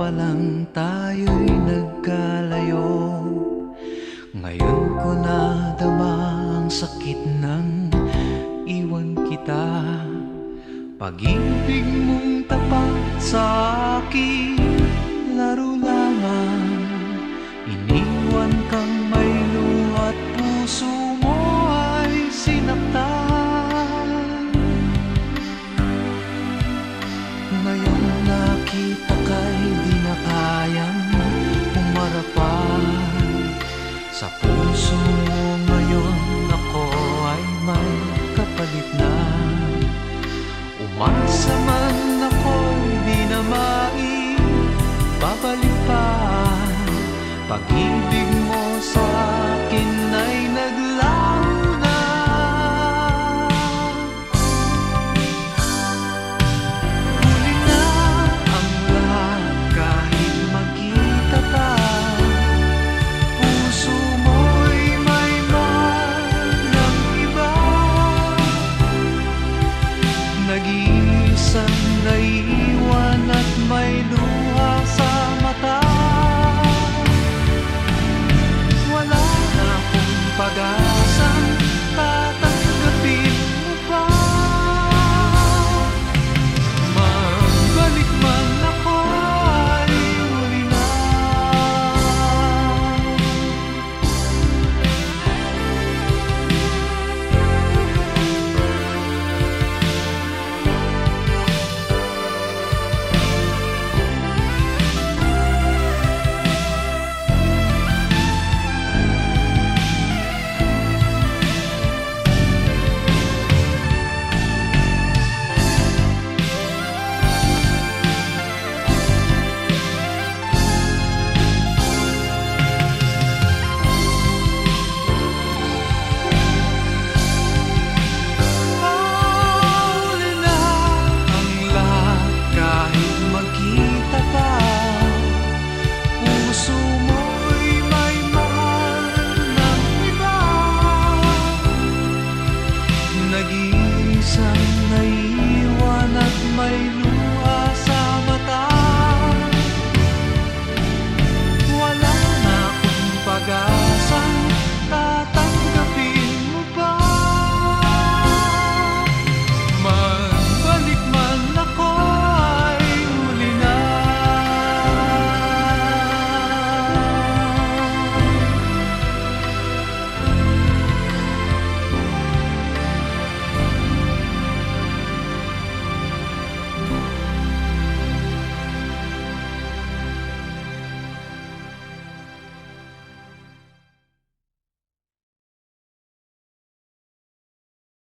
samantalang tayo'y nagkalayo. Ngayon ko nadama ang sakit ng iwan kita. Pag-ibig mong tapat sa akin, laro lamang. Iniwan kang may luha at puso mo ay sinaktan. Ngayon nakita ka'y di na kayang umarapan. Sa puso mo ngayon ako ay may kapalit na. Umasa man ako'y di na maibabalik pa. Pag-ibig mo sa